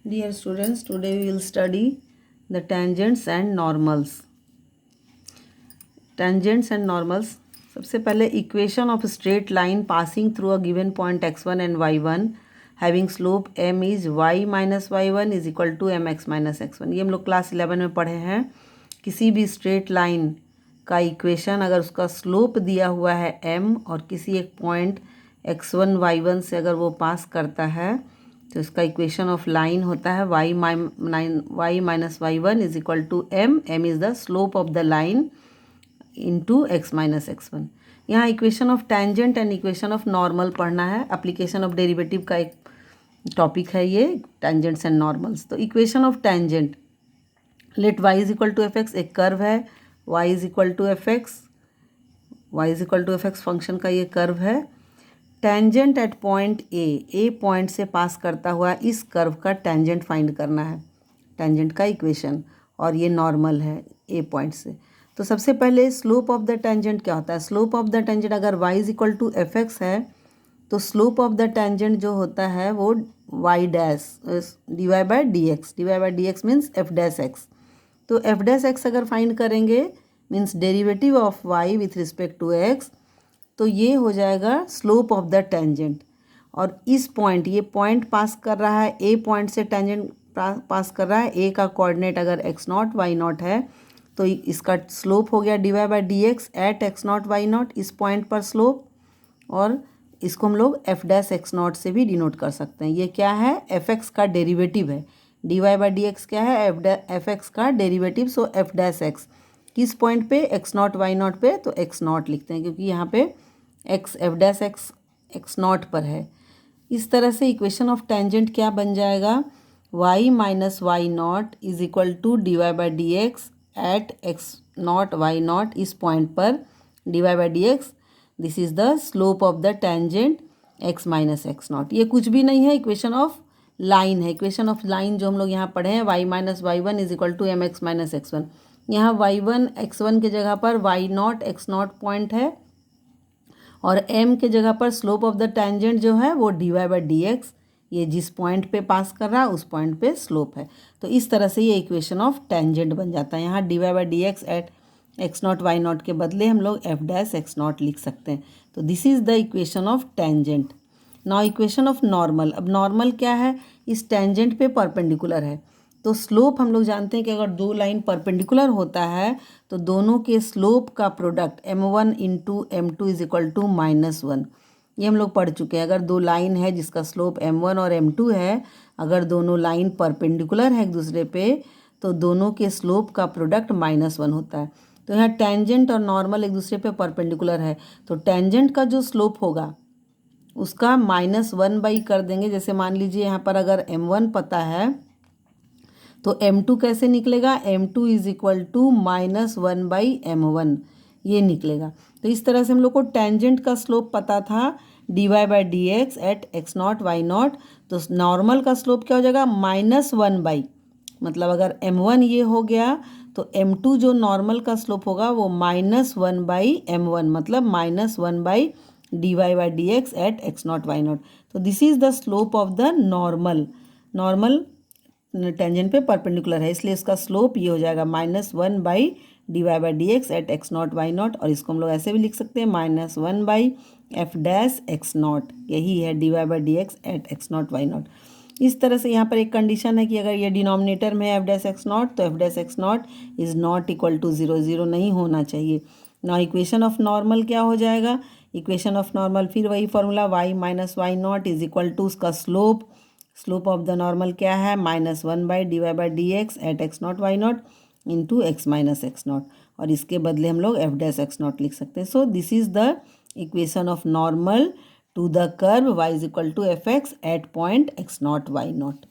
Dear students, today we will study the tangents and normals. Tangents and normals. सबसे पहले equation of a straight line passing through a given point x1 and y1 having slope m is y minus y1 is equal to mx minus x1. ये हम लोग class 11 में पढ़े हैं. किसी भी स्ट्रेट लाइन का इक्वेशन अगर उसका स्लोप दिया हुआ है m और किसी एक पॉइंट x1 y1 से अगर वो पास करता है तो इसका इक्वेशन ऑफ लाइन होता है y minus y1 is equal to m is the slope of the line into x minus x1. यहाँ equation of tangent and equation of normal पढ़ना है. एप्लीकेशन ऑफ डेरिवेटिव का एक टॉपिक है ये, tangents and normals. तो equation of tangent, let y is equal to f x, एक curve है y is equal to f x, y is equal to f x function का ये curve है. Tangent at point A point से pass करता हुआ इस curve का टेंजेंट फाइंड करना है, टेंजेंट का इक्वेशन, और ये नॉर्मल है ए पॉइंट से. तो सबसे पहले स्लोप ऑफ द टेंजेंट क्या होता है. स्लोप ऑफ द टेंजेंट अगर y is equal to f x है तो स्लोप ऑफ द टेंजेंट जो होता है वो y dash d y by d x means f dash x. तो एफ डैश एक्स अगर फाइंड करेंगे means derivative of y with respect to x, तो ये हो जाएगा स्लोप ऑफ द टेंजेंट. और इस पॉइंट, ये पॉइंट पास कर रहा है ए पॉइंट से, टेंजेंट पास कर रहा है. ए का कोऑर्डिनेट अगर x नॉट वाई नॉट है तो इसका स्लोप हो गया d y by d x at x not y not, इस पॉइंट पर स्लोप. और इसको हम लोग एफ डैश एक्स नॉट से भी डिनोट कर सकते हैं. ये क्या है, एफ एक्स का डेरिवेटिव है. D y by d x क्या है, एफ एक्स का derivative. So f dash x किस पॉइंट पे, एक्स नॉट वाई नॉट पे, तो एक्स नॉट लिखते हैं क्योंकि यहाँ पे x f dash x x not पर है. इस तरह से इक्वेशन ऑफ टेंजेंट क्या बन जाएगा, y minus y not is equal to d y by d x at x not y not, इस पॉइंट पर d y by d x. This is the slope of the tangent x minus x not. ये कुछ भी नहीं है, equation of line है. Equation of line जो हम लोग यहाँ पढ़े हैं, y minus y one is equal to m x minus x one. यहाँ y1 x1 के जगह पर y not x not point है और m के जगह पर स्लोप ऑफ द टेंजेंट जो है वो d y by d x, ये जिस पॉइंट पे पास कर रहा है उस पॉइंट पे स्लोप है. तो इस तरह से ये इक्वेशन ऑफ टेंजेंट बन जाता है. यहाँ d y by d x at x not y not के बदले हम लोग एफ डैश एक्स नॉट लिख सकते हैं. तो this is the equation of tangent. Now equation of normal. अब नॉर्मल क्या है, इस टेंजेंट पे परपेंडिकुलर है. तो स्लोप हम लोग जानते हैं कि अगर दो लाइन परपेंडिकुलर होता है तो दोनों के स्लोप का product m1 into m2 is equal to -1. ये हम लोग पढ़ चुके हैं. अगर दो लाइन है जिसका स्लोप m1 और m2 है, अगर दोनों लाइन परपेंडिकुलर है एक दूसरे पे तो दोनों के स्लोप का प्रोडक्ट -1 होता है. तो यहाँ टेंजेंट और नॉर्मल एक दूसरे पे परपेंडिकुलर है तो टेंजेंट का जो स्लोप होगा उसका -1 बाई कर देंगे. जैसे मान लीजिए यहाँ पर अगर m1 पता है तो m2 कैसे निकलेगा, m2 is equal to -1 by m1, ये निकलेगा. तो इस तरह से हम लोग को टेंजेंट का स्लोप पता था d y by d x at x not y not. तो नॉर्मल का स्लोप क्या हो जाएगा, -1 बाई, मतलब अगर m1 ये हो गया तो m2 जो नॉर्मल का स्लोप होगा वो -1 बाई m1, मतलब -1 by d y by d x at x not y not. तो this is the slope of the normal. Normal tangent पे परपेंडिकुलर है इसलिए इसका स्लोप ये हो जाएगा -1 by d y by d x at x not y naught. और इसको हम लोग ऐसे भी लिख सकते हैं -1 by f dash x not, यही है d y by d x at x not y not. इस तरह से यहाँ पर एक कंडीशन है कि अगर ये डिनोमिनेटर में है एफ डैश एक्स नॉट तो f dash x not is not equal to 0, 0 नहीं होना चाहिए. ना इक्वेशन ऑफ नॉर्मल क्या हो जाएगा, इक्वेशन ऑफ नॉर्मल फिर वही formula y minus y not is equal to उसका slope. Slope of the normal क्या है, -1 by d y by d x at x not y naught into x minus x naught, और इसके बदले हम लोग एफ डैश एक्स नॉट लिख सकते हैं. So this is the equation of normal to the curve y is equal to f x at point x not y not.